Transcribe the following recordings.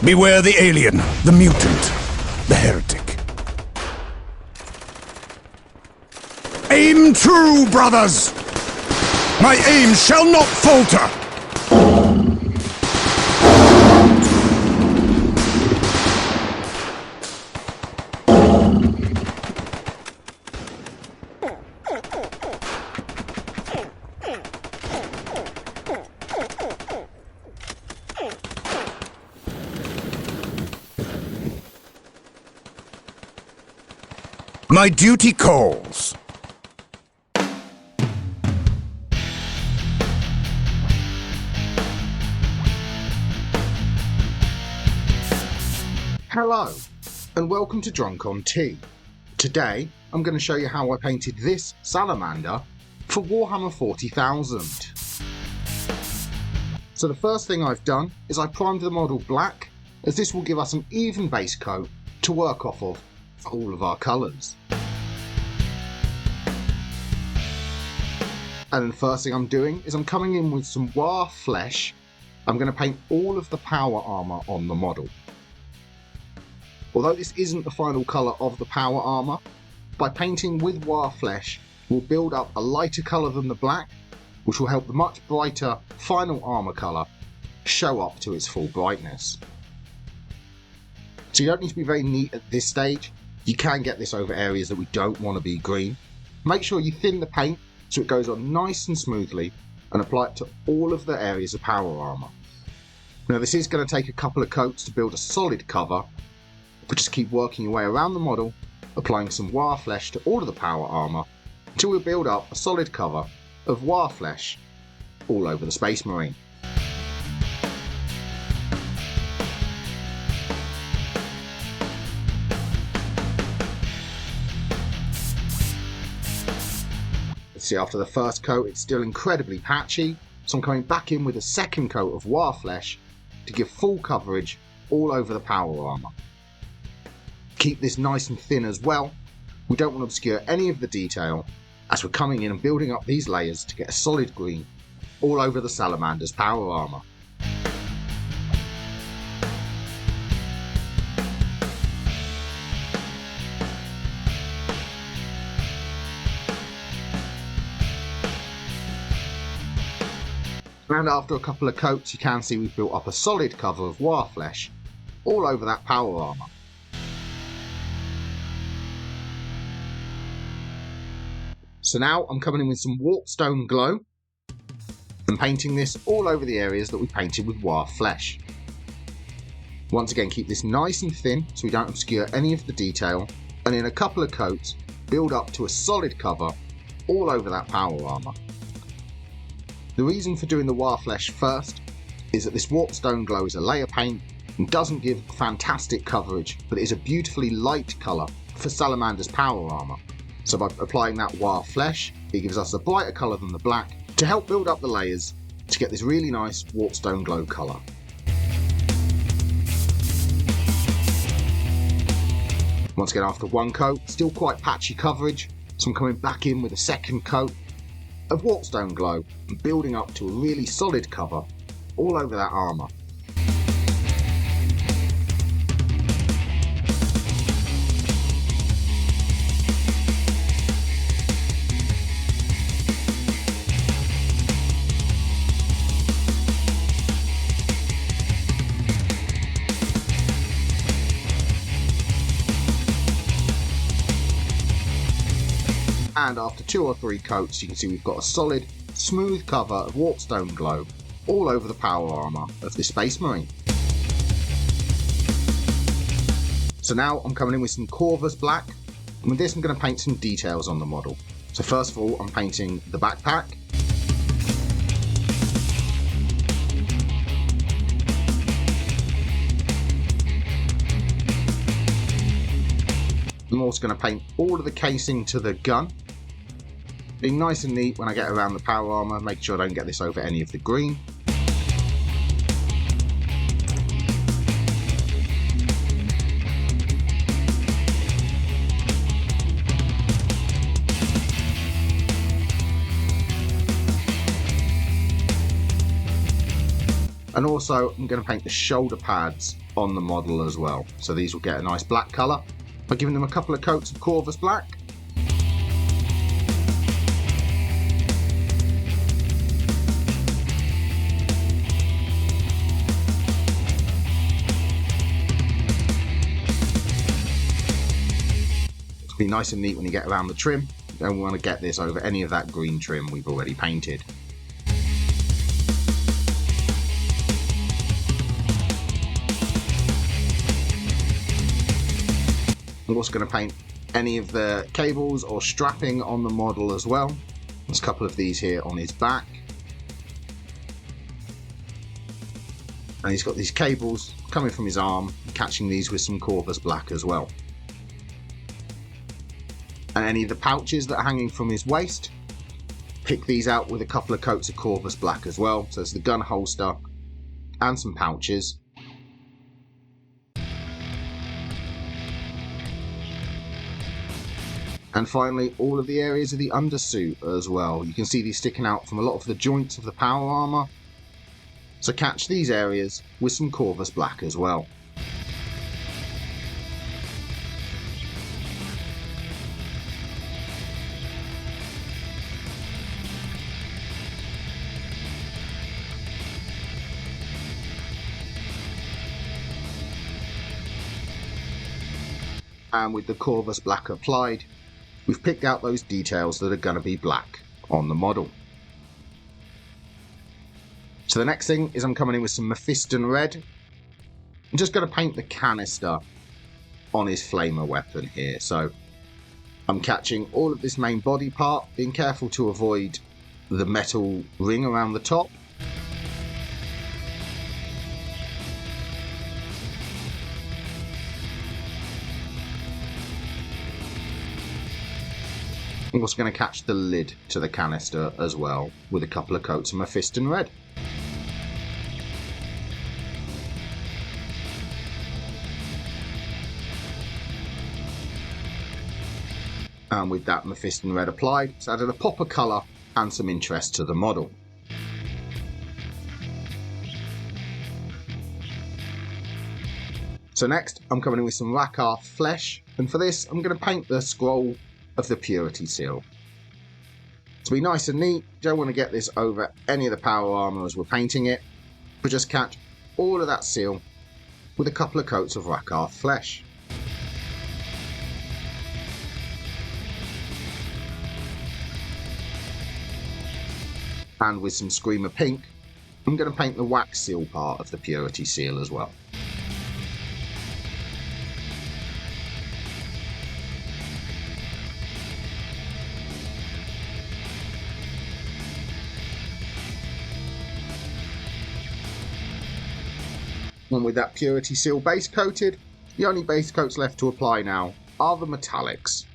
Beware the alien, the mutant, the heretic. Aim true, brothers! My aim shall not falter! My duty calls. Hello, and welcome to Drunk on Tea. Today, I'm going to show you how I painted this salamander for Warhammer 40,000. So the first thing I've done is I primed the model black, as this will give us an even base coat to work off of for all of our colours. And the first thing I'm doing is I'm coming in with some War flesh. I'm going to paint all of the power armour on the model. Although this isn't the final colour of the power armour, by painting with War flesh we'll build up a lighter colour than the black, which will help the much brighter final armour colour show up to its full brightness. So you don't need to be very neat at this stage. You can get this over areas that we don't want to be green. Make sure you thin the paint so it goes on nice and smoothly, and apply it to all of the areas of power armour. Now this is going to take a couple of coats to build a solid cover, but just keep working your way around the model, applying some War flesh to all of the power armour until we build up a solid cover of War flesh all over the Space Marine. See, after the first coat it's still incredibly patchy, so I'm coming back in with a second coat of War flesh to give full coverage all over the power armour. Keep this nice and thin as well. We don't want to obscure any of the detail as we're coming in and building up these layers to get a solid green all over the Salamander's power armour. And after a couple of coats you can see we've built up a solid cover of War flesh all over that power armour. So now I'm coming in with some Warpstone Glow and painting this all over the areas that we painted with War flesh. Once again, keep this nice and thin so we don't obscure any of the detail, and in a couple of coats build up to a solid cover all over that power armour. The reason for doing the War flesh first is that this Warpstone Glow is a layer paint and doesn't give fantastic coverage, but it is a beautifully light colour for Salamander's power armour. So by applying that War flesh, it gives us a brighter colour than the black to help build up the layers to get this really nice Warpstone Glow colour. Once again, after one coat, still quite patchy coverage, so I'm coming back in with a second coat of Warpstone Glow and building up to a really solid cover all over that armour. And after 2 or 3 coats you can see we've got a solid, smooth cover of Warpstone Glow all over the power armour of this Space Marine. So now I'm coming in with some Corvus Black, and with this I'm going to paint some details on the model. So first of all I'm painting the backpack. I'm also going to paint all of the casing to the gun, being nice and neat when I get around the power armour, make sure I don't get this over any of the green. And also I'm going to paint the shoulder pads on the model as well. So these will get a nice black colour by giving them a couple of coats of Corvus black. It'll be nice and neat when you get around the trim. You don't want to get this over any of that green trim we've already painted. I'm also going to paint any of the cables or strapping on the model as well. There's a couple of these here on his back. And he's got these cables coming from his arm, catching these with some Corvus black as well. And any of the pouches that are hanging from his waist, pick these out with a couple of coats of Corvus black as well. So it's the gun holster and some pouches. And finally, all of the areas of the undersuit as well. You can see these sticking out from a lot of the joints of the power armour. So catch these areas with some Corvus black as well. And with the Corvus black applied, we've picked out those details that are going to be black on the model. So the next thing is I'm coming in with some Mephiston red. I'm just going to paint the canister on his flamer weapon here. So I'm catching all of this main body part, being careful to avoid the metal ring around the top. I'm also going to catch the lid to the canister as well with a couple of coats of Mephiston red. And with that Mephiston red applied, it's added a pop of colour and some interest to the model. So next I'm coming in with some Rawk flesh, and for this I'm going to paint the scroll of the purity seal. To be nice and neat, you don't want to get this over any of the power armour as we're painting it, but just catch all of that seal with a couple of coats of Rawk flesh. And with some Screamer pink, I'm going to paint the wax seal part of the purity seal as well. And with that purity seal base coated, the only base coats left to apply now are the metallics.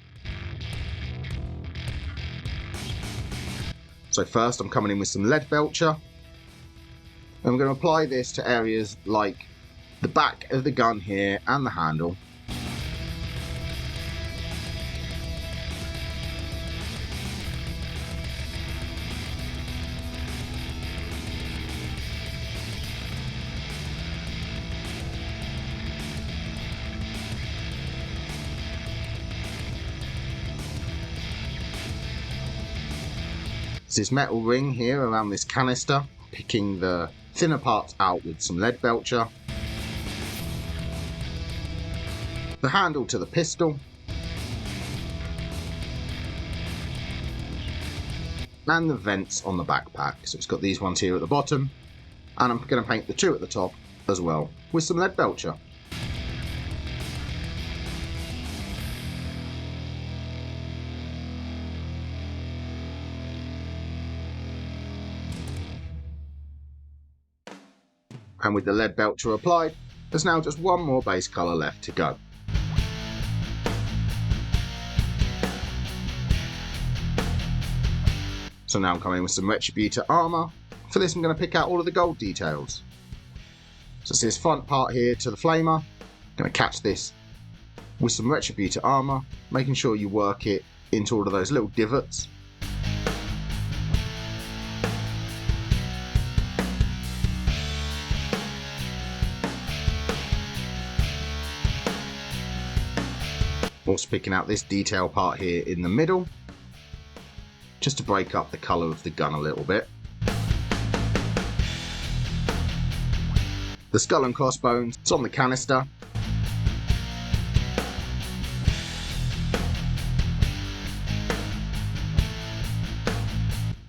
So first I'm coming in with some lead belcher. And I'm going to apply this to areas like the back of the gun here and the handle. This metal ring here around this canister, picking the thinner parts out with some lead belcher, the handle to the pistol, and the vents on the backpack. So it's got these ones here at the bottom, and I'm going to paint the two at the top as well with some lead belcher. And with the lead belcher applied, there's now just one more base colour left to go. So now I'm coming in with some Retributor armour. For this I'm going to pick out all of the gold details. So it's this front part here to the flamer. I'm going to catch this with some Retributor armour, making sure you work it into all of those little divots. Also picking out this detail part here in the middle, just to break up the colour of the gun a little bit. The skull and crossbones, it's on the canister.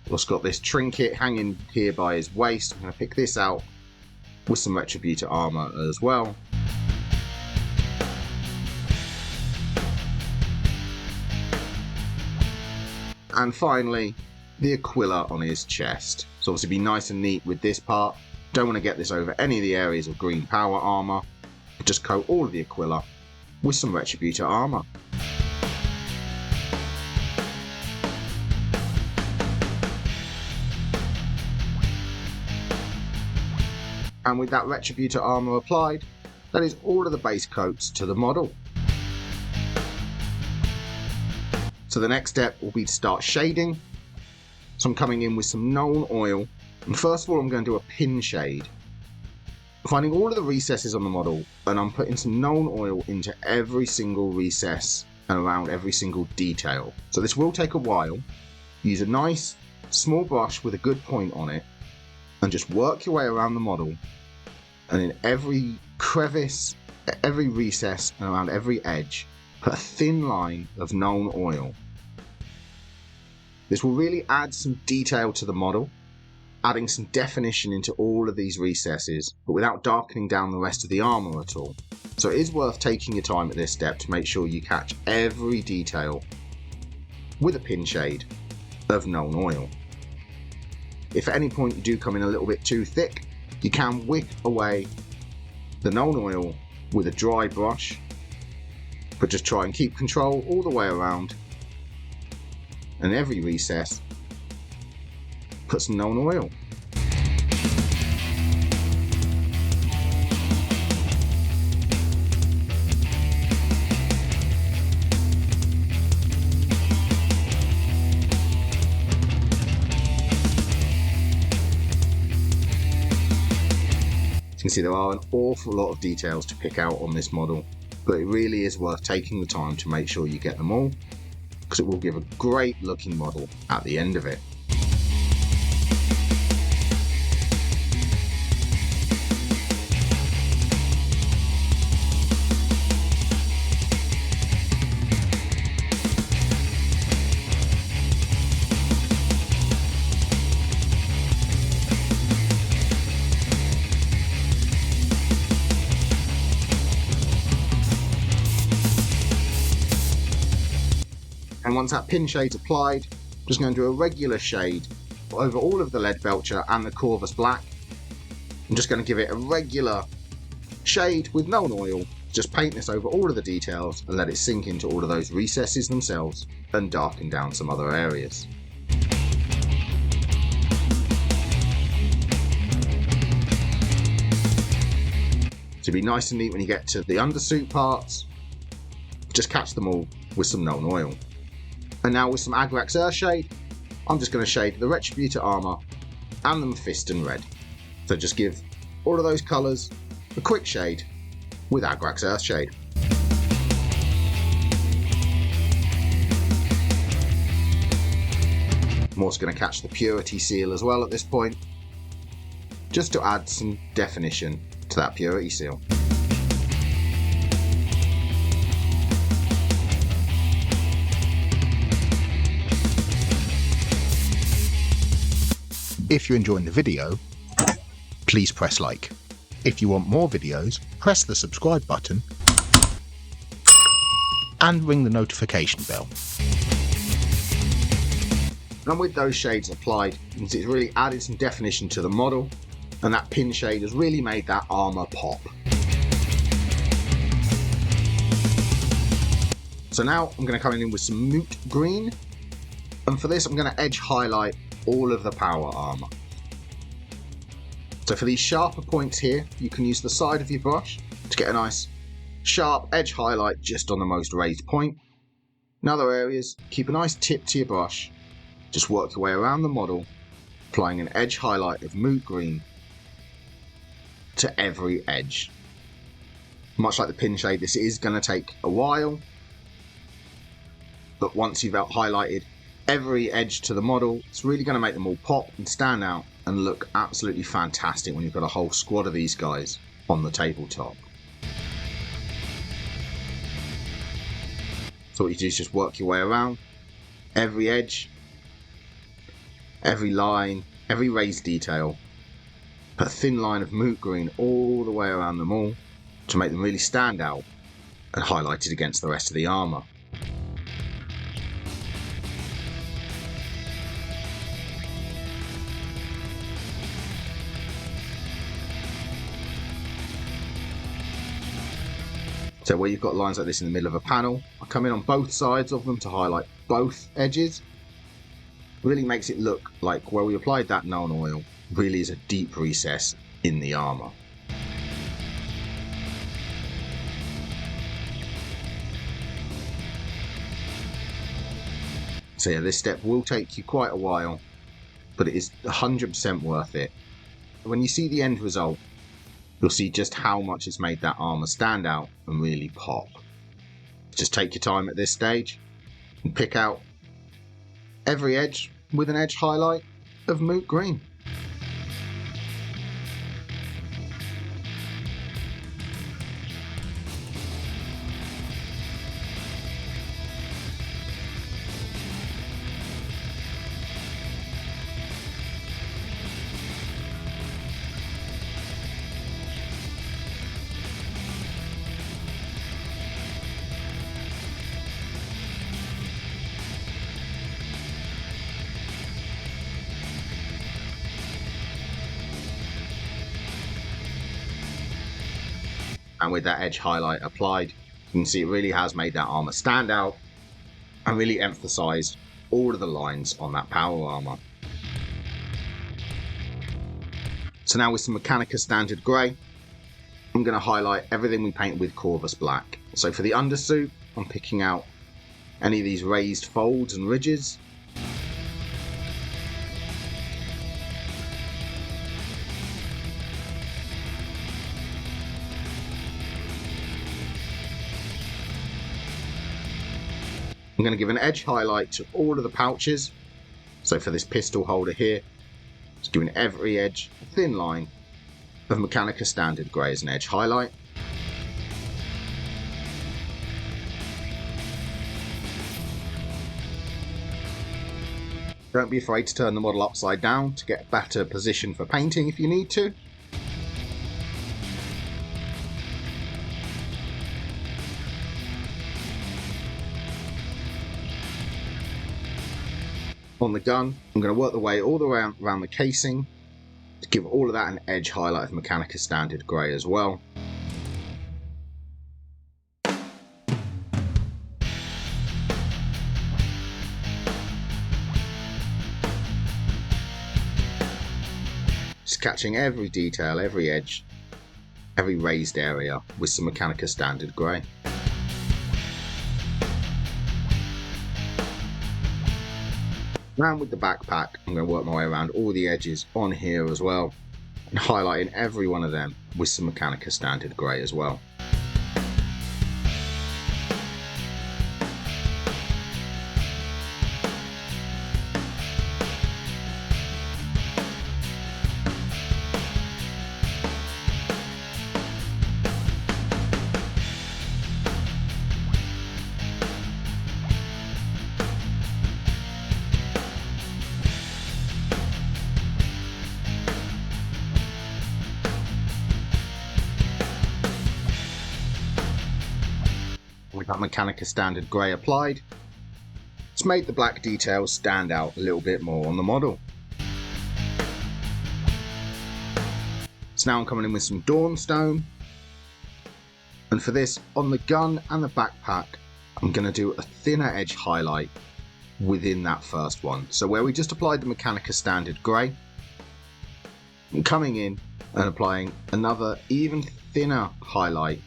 Also got this trinket hanging here by his waist. I'm going to pick this out with some Retributor armour as well. And finally, the Aquila on his chest. So obviously be nice and neat with this part. Don't want to get this over any of the areas of green power armour. Just coat all of the Aquila with some Retributor armour. And with that Retributor armour applied, that is all of the base coats to the model. So the next step will be to start shading. So I'm coming in with some Nuln Oil, and first of all I'm going to do a pin shade. Finding all of the recesses on the model, and I'm putting some Nuln Oil into every single recess and around every single detail. So this will take a while. Use a nice small brush with a good point on it, and just work your way around the model, and in every crevice, every recess and around every edge, put a thin line of Nuln Oil. This will really add some detail to the model, adding some definition into all of these recesses, but without darkening down the rest of the armour at all. So it is worth taking your time at this step to make sure you catch every detail with a pin shade of Nuln Oil. If at any point you do come in a little bit too thick, you can wick away the Nuln Oil with a dry brush, but just try and keep control all the way around, and every recess put some Nuln Oil. You can see there are an awful lot of details to pick out on this model, but it really is worth taking the time to make sure you get them all, because it will give a great looking model at the end of it. And once that pin shade's applied, I'm just going to do a regular shade over all of the lead belcher and the Corvus black. I'm just going to give it a regular shade with Nuln Oil, just paint this over all of the details and let it sink into all of those recesses themselves and darken down some other areas. To be nice and neat when you get to the undersuit parts, just catch them all with some Nuln Oil. And now with some Agrax Earthshade, I'm just going to shade the Retributor armour and the Mephiston red. So just give all of those colours a quick shade with Agrax Earthshade. I'm also going to catch the Purity seal as well at this point, just to add some definition to that Purity seal. If you're enjoying the video, please press like. If you want more videos, press the subscribe button and ring the notification bell. And with those shades applied, you can see it's really added some definition to the model, and that pin shade has really made that armour pop. So now I'm going to come in with some Moot Green, and for this I'm going to edge highlight all of the power armour. So for these sharper points here, you can use the side of your brush to get a nice sharp edge highlight just on the most raised point. In other areas, keep a nice tip to your brush, just work your way around the model, applying an edge highlight of Moot Green to every edge. Much like the pin shade, this is going to take a while, but once you've highlighted every edge to the model, it's really going to make them all pop and stand out and look absolutely fantastic when you've got a whole squad of these guys on the tabletop. So what you do is just work your way around every edge, every line, every raised detail. Put a thin line of moot green all the way around them all to make them really stand out and highlighted against the rest of the armour. So where you've got lines like this in the middle of a panel, I come in on both sides of them to highlight both edges. Really makes it look like where we applied that known oil really is a deep recess in the armour. So yeah, this step will take you quite a while, but it is 100% worth it. When you see the end result, you'll see just how much it's made that armour stand out and really pop. Just take your time at this stage and pick out every edge with an edge highlight of moot green. And with that edge highlight applied, you can see it really has made that armour stand out and really emphasised all of the lines on that power armour. So now with some Mechanica Standard Grey, I'm going to highlight everything we painted with Corvus Black. So for the undersuit, I'm picking out any of these raised folds and ridges. I'm going to give an edge highlight to all of the pouches. So for this pistol holder here, just giving every edge a thin line of Mechanica Standard Grey as an edge highlight. Don't be afraid to turn the model upside down to get a better position for painting if you need to. On the gun, I'm going to work the way all the way around the casing to give all of that an edge highlight of Mechanica Standard Grey as well. Just catching every detail, every edge, every raised area with some Mechanica Standard Grey. Around with the backpack, I'm going to work my way around all the edges on here as well and highlighting every one of them with some Mechanica Standard Grey as well. With that Mechanica Standard Grey applied, it's made the black details stand out a little bit more on the model. So now I'm coming in with some Dawnstone, and for this, on the gun and the backpack, I'm going to do a thinner edge highlight within that first one. So where we just applied the Mechanica Standard Grey, I'm coming in and applying another even thinner highlight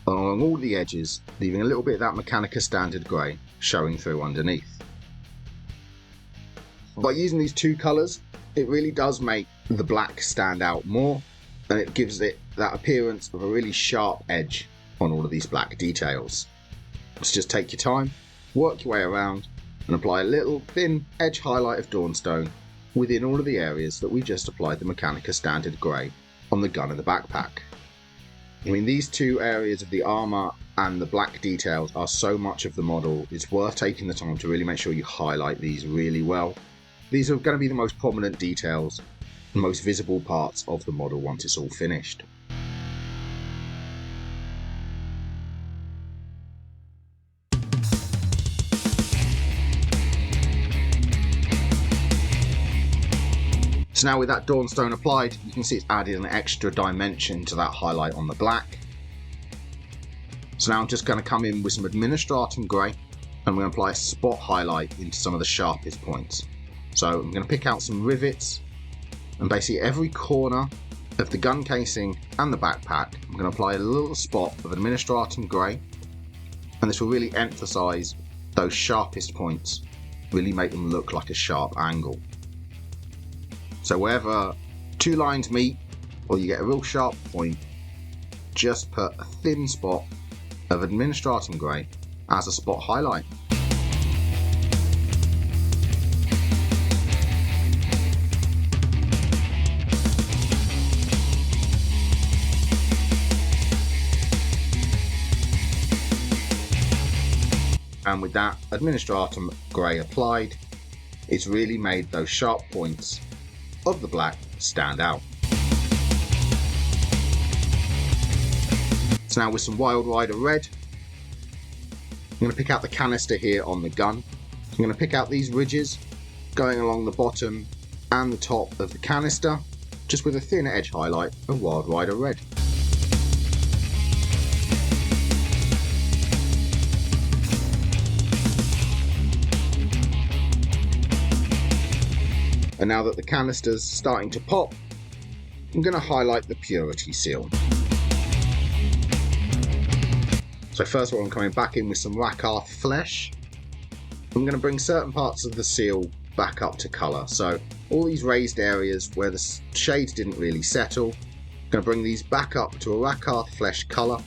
along all the edges, leaving a little bit of that Mechanica Standard Grey showing through underneath. By using these two colours, it really does make the black stand out more, and it gives it that appearance of a really sharp edge on all of these black details. So just take your time work your way around and apply a little thin edge highlight of Dawnstone within all of the areas that we just applied the Mechanica Standard Grey on the gun and the backpack. I mean, these two areas of the armour and the black details are so much of the model, it's worth taking the time to really make sure you highlight these really well. These are going to be the most prominent details, the most visible parts of the model once it's all finished. So now with that Dawnstone applied, you can see it's added an extra dimension to that highlight on the black. So now I'm just going to come in with some Administratum Grey and I'm going to apply a spot highlight into some of the sharpest points. So I'm going to pick out some rivets and basically every corner of the gun casing and the backpack, I'm going to apply a little spot of Administratum Grey, and this will really emphasise those sharpest points, really make them look like a sharp angle. So wherever two lines meet or you get a real sharp point, just put a thin spot of Administratum Grey as a spot highlight. And with that Administratum Grey applied, it's really made those sharp points of the black stand out. So now with some Wild Rider Red, I'm going to pick out the canister here on the gun. I'm going to pick out these ridges going along the bottom and the top of the canister, just with a thin edge highlight of Wild Rider Red. And now that the canister's starting to pop, I'm going to highlight the Purity seal. So first of all, I'm coming back in with some Rakarth Flesh. I'm going to bring certain parts of the seal back up to colour. So all these raised areas where the shades didn't really settle, I'm going to bring these back up to a Rakarth Flesh colour,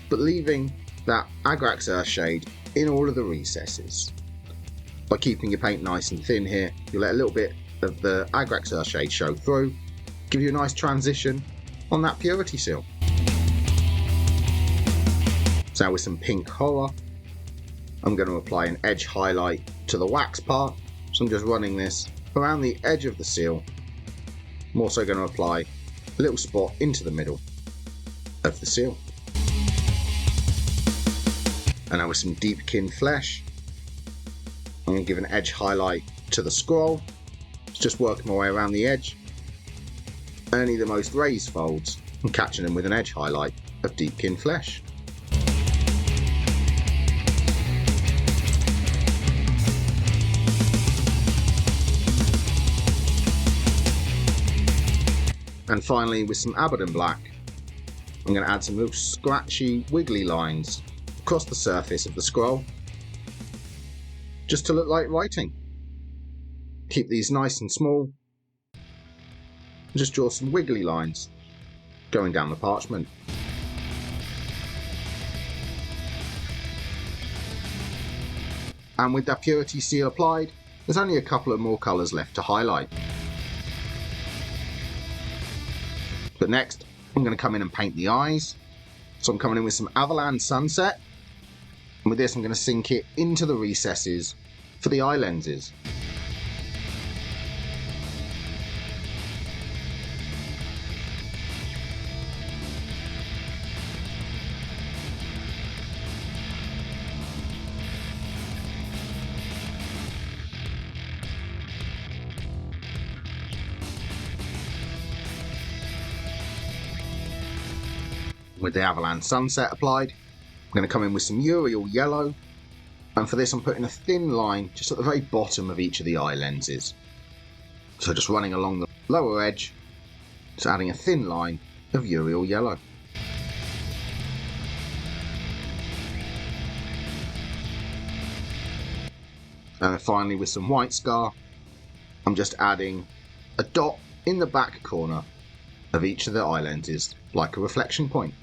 but leaving that Agrax Earth shade in all of the recesses. By keeping your paint nice and thin here, you'll let a little bit of the Agrax Earth shade show through, give you a nice transition on that Purity seal. So now with some Pink Horror, I'm going to apply an edge highlight to the wax part. So I'm just running this around the edge of the seal. I'm also going to apply a little spot into the middle of the seal. And now with some Deepkin Flesh, I'm going to give an edge highlight to the scroll. Just working my way around the edge, only the most raised folds, and catching them with an edge highlight of Deepkin Flesh. And finally with some Abaddon Black, I'm going to add some little scratchy wiggly lines across the surface of the scroll, just to look like writing. Keep these nice and small, and just draw some wiggly lines going down the parchment. And with that Purity seal applied, there's only a couple of more colours left to highlight. But next, I'm going to come in and paint the eyes. So I'm coming in with some Avalan Sunset, and with this I'm going to sink it into the recesses for the eye lenses. With the Avalan Sunset applied, I'm going to come in with some Uriel Yellow, and for this I'm putting a thin line just at the very bottom of each of the eye lenses. So just running along the lower edge, just adding a thin line of Uriel Yellow. And then finally with some White Scar, I'm just adding a dot in the back corner of each of the eye lenses, like a reflection point.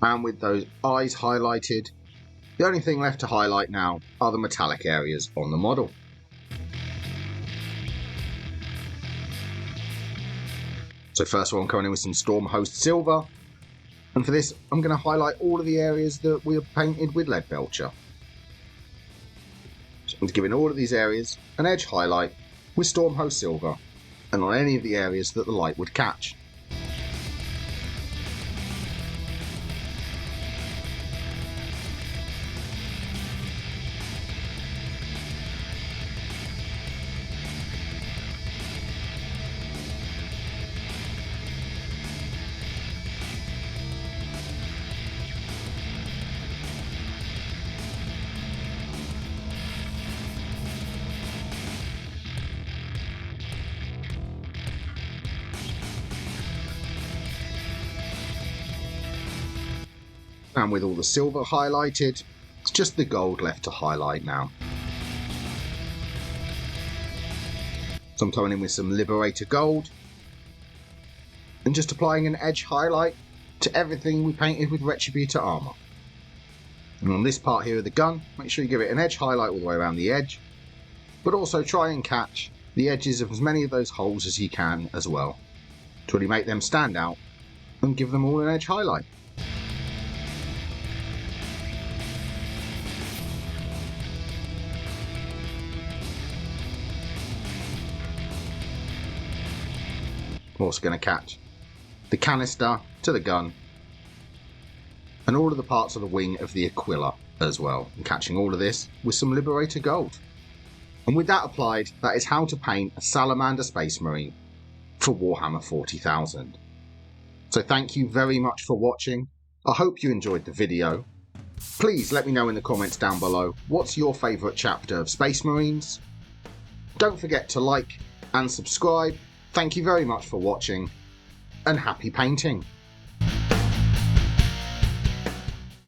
And with those eyes highlighted, the only thing left to highlight now are the metallic areas on the model. So first of all, I'm coming in with some Stormhost Silver, and for this I'm going to highlight all of the areas that we have painted with Lead Belcher. So I'm giving all of these areas an edge highlight with Stormhost Silver, and on any of the areas that the light would catch. And with all the silver highlighted, it's just the gold left to highlight now. So I'm coming in with some Liberator Gold and just applying an edge highlight to everything we painted with Retributor Armour. And on this part here of the gun, make sure you give it an edge highlight all the way around the edge, but also try and catch the edges of as many of those holes as you can as well, to really make them stand out and give them all an edge highlight. I'm also going to catch the canister to the gun and all of the parts of the wing of the Aquila as well, and catching all of this with some Liberator Gold. And with that applied, that is how to paint a Salamander Space Marine for Warhammer 40,000. So thank you very much for watching. I hope you enjoyed the video. Please let me know in the comments down below what's your favourite chapter of Space Marines. Don't forget to like and subscribe. Thank you very much for watching, and happy painting!